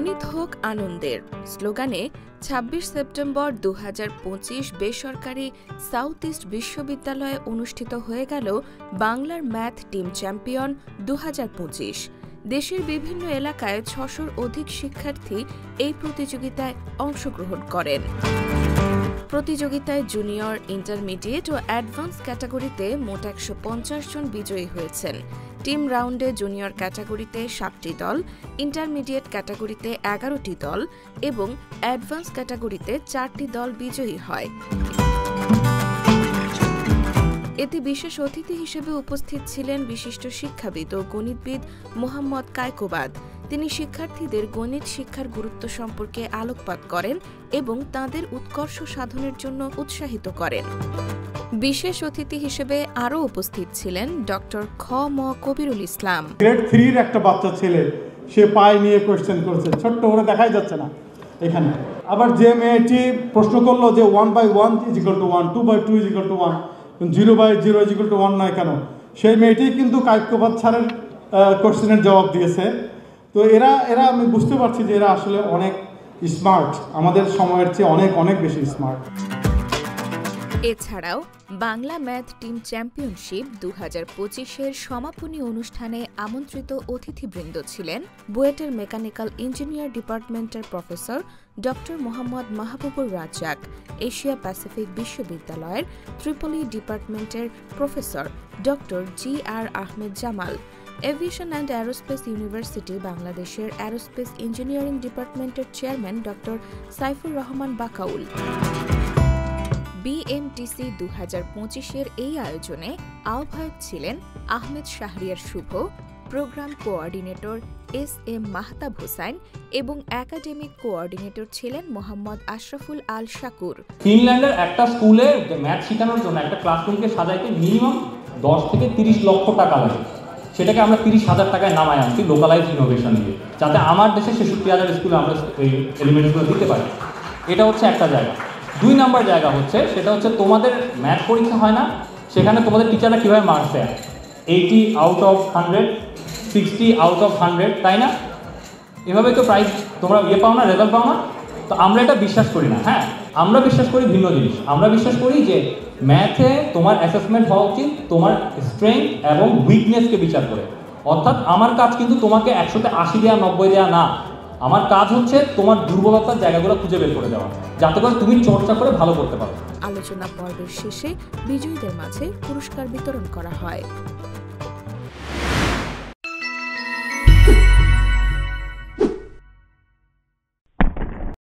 গণিত হোক আনন্দের স্লোগানে ২৬ সেপ্টেম্বর ২০২৫ বেসরকারি সাউথ ইস্ট বিশ্ববিদ্যালয়ে অনুষ্ঠিত হয়ে গেল বাংলার ম্যাথ টিম চ্যাম্পিয়ন ২০২৫। দেশের বিভিন্ন এলাকায় ৬০০-র অধিক শিক্ষার্থী এই প্রতিযোগিতায় অংশগ্রহণ করেন। প্রতিযোগিতায় জুনিয়র, ইন্টারমিডিয়েট ও অ্যাডভান্স ক্যাটাগরিতে মোট ১৫০ জন বিজয়ী হয়েছেন। টিম রাউন্ডে জুনিয়র ক্যাটাগরিতে ৭টি দল, ইন্টারমিডিয়েট ক্যাটাগরিতে ১১টি দল এবং অ্যাডভান্স ক্যাটাগরিতে ৪টি দল বিজয়ী হয়। এতে বিশেষ অতিথি হিসেবে উপস্থিত ছিলেন বিশিষ্ট শিক্ষাবিদ ও গণিতবিদ মোহাম্মদ কায়কোবাদ। তিনি শিক্ষার্থীদের গণিত শিক্ষার গুরুত্ব সম্পর্কে আলোকপাত করেন এবং তাঁদের উৎকর্ষ সাধনের জন্য উৎসাহিত করেন। বিশেষ অতিথি হিসেবে আরও উপস্থিত ছিলেন ডক্টর খ ম কবিরুল ইসলাম। গ্রেড 3-র একটা বাচ্চা ছেলে, সে পায় নিয়ে কোয়েশ্চেন করেছে, ছোট্ট করে দেখাই যাচ্ছে না এখানে। আবার যে মেয়েটি প্রশ্ন করলো যে 1/1 = 1, 2/2 = 1, 0/0 = 1 নয় কেন, সেই মেয়েটি কিন্তু কায়কোবাদ স্যারের কোয়েশ্চেনের জবাব দিয়েছে। তো এরা আমি বুঝতে পারছি যে এরা আসলে অনেক স্মার্ট, আমাদের সময়ের চেয়ে অনেক বেশি স্মার্ট। এছাড়াও বাংলা ম্যাথ টিম চ্যাম্পিয়নশিপ ২০২৫-এর সমাপনী অনুষ্ঠানে আমন্ত্রিত অতিথিবৃন্দ ছিলেন বুয়েটের মেকানিক্যাল ইঞ্জিনিয়ার ডিপার্টমেন্টের professor doctor Mohammad Mahbubur Razzak, Asia Pacific বিশ্ববিদ্যালয়ের ত্রিপলি ডিপার্টমেন্টের professor doctor G R. Ahmed Jamal, aviation and aerospace university বাংলাদেশের অ্যারোস্পেস ইঞ্জিনিয়ারিং ডিপার্টমেন্টের chairman doctor Saifur Rahman Bakaul. BMTC ২০২৫-এর এই আয়োজনে আহ্বায়ক ছিলেন Ahmed Shahriar Shuvo, program coordinator S M. Mahtab Hossain এবং একাডেমিক কোঅর্ডিনেটর ছিলেন মোহাম্মদ আশরাফুল আল শাকুর। ফিনল্যান্ডের একটা স্কুলে ম্যাথ শেখানোর জন্য একটা ক্লাসরুমকে সাজাইতে মিনিমাম ১০ থেকে ৩০ লক্ষ টাকা লাগে। সেটাকে আমরা ৩০,০০০ টাকায় নামায় আনছি লোকালাইজ ইনোভেশন দিয়ে, যাতে আমার দেশে ৬৬,০০০ স্কুলে আমরা এই এলিমেন্টগুলো দিতে পারি। এটা হচ্ছে একটা জায়গা। ২ নম্বর জায়গা হচ্ছে, সেটা হচ্ছে তোমাদের ম্যাথ পরীক্ষা হয় না, সেখানে তোমাদের টিচাররা কীভাবে মার্কস দেয়, 80 আউট অফ 100, 60 আউট অফ 100, তাই না? এভাবে তো প্রাইজ তোমরা পাও না, রেজাল্ট পাও না। তো আমরা এটা বিশ্বাস করি না। হ্যাঁ, আমরা বিশ্বাস করি ভিন্ন জিনিস। আমরা বিশ্বাস করি যে ম্যাথে তোমার অ্যাসেসমেন্ট হওয়া উচিত তোমার স্ট্রেংথ এবং উইকনেসকে বিচার করে। অর্থাৎ আমার কাজ কিন্তু তোমাকে 100-তে 80 দেওয়া, 90 দেওয়া না। আমার কাজ হচ্ছে তোমার দুর্বলতার জায়গাগুলো খুঁজে বের করে দেওয়া, যাতে করে তুমি চর্চা করে ভালো করতে পারো। আলোচনা পর্বের শেষে বিজয়ীদের মাঝে পুরস্কার বিতরণ করা হয়।